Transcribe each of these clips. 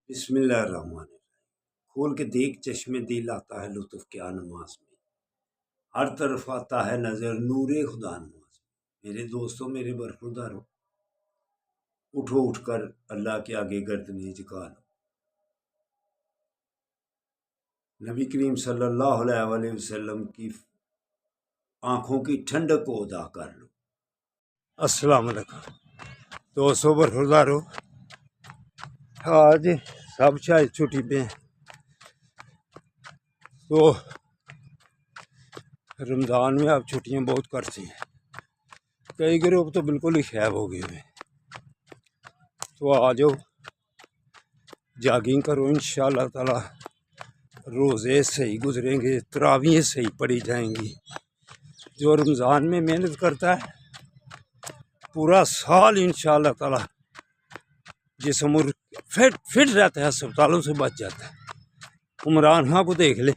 بسم اللہ الرحمن الرحیم۔ کھول کے دیکھ چشمے دل آتا ہے لطف کیا نماز میں، ہر طرف آتا ہے نظر نور خدا نماز میں۔ میرے دوستوں، میرے برخوردارو، اٹھو اٹھ کر اللہ کے آگے گردنیں جھکا لو، نبی کریم صلی اللہ علیہ وسلم کی آنکھوں کی ٹھنڈک کو ادا کر لو۔ السلام علیکم دوستوں، برخوردارو، آج سب شاید چھٹی پہ ہیں، تو رمضان میں آپ چھٹیاں بہت کرتے ہیں، کئی گروپ تو بالکل ہی غائب ہو گئے ہیں۔ تو آ جاؤ، جاگنگ کرو، انشاءاللہ تعالی روزے صحیح گزریں گے، تراویحیں صحیح پڑھی جائیں گی۔ جو رمضان میں محنت کرتا ہے پورا سال انشاءاللہ تعالی جسم فٹ رہتا ہے، اسپتالوں سے بچ جاتا ہے۔ عمران خان کو دیکھ لے،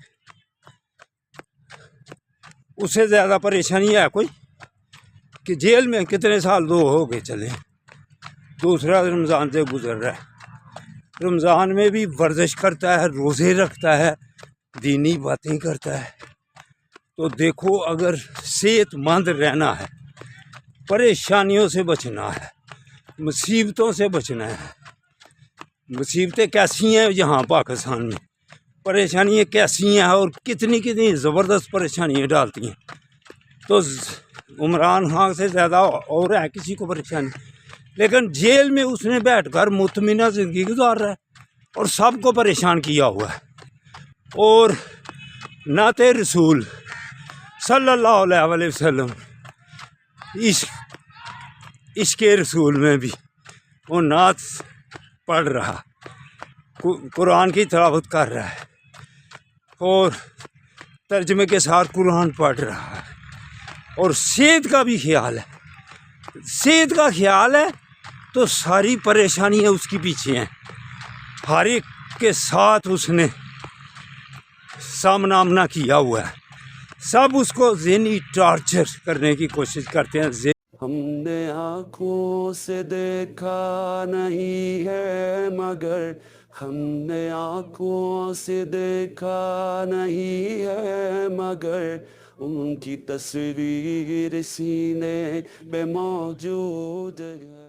اس سے زیادہ پریشانی ہے کوئی کہ جیل میں کتنے سال دو ہو گئے چلے، دوسرا رمضان سے گزر رہا ہے۔ رمضان میں بھی ورزش کرتا ہے، روزے رکھتا ہے، دینی باتیں کرتا ہے۔ تو دیکھو، اگر صحت مند رہنا ہے، پریشانیوں سے بچنا ہے، مصیبتوں سے بچنا ہے۔ مصیبتیں کیسی ہیں یہاں پاکستان میں، پریشانیاں کیسی ہیں اور کتنی زبردست پریشانیاں ڈالتی ہیں۔ تو عمران خان سے زیادہ اور ہے کسی کو پریشانی، لیکن جیل میں اس نے بیٹھ کر مطمئنہ زندگی گزار رہا ہے اور سب کو پریشان کیا ہوا ہے۔ اور نعت رسول صلی اللہ علیہ وسلم، عشق رسول میں بھی وہ نعت پڑھ رہا، قرآن کی تلاوت کر رہا ہے اور ترجمے کے ساتھ قرآن پڑھ رہا ہے، اور صحت کا بھی خیال ہے۔ صحت کا خیال ہے تو ساری پریشانیاں اس کی پیچھے ہیں، ہر ایک کے ساتھ اس نے سامنا آمنا کیا ہوا ہے۔ سب اس کو ذہنی ٹارچر کرنے کی کوشش کرتے ہیں۔ ہم نے آنکھوں سے دیکھا نہیں ہے مگر، ہم نے آنکھوں سے دیکھا نہیں ہے مگر، ان کی تصویر سینے پہ موجود ہے۔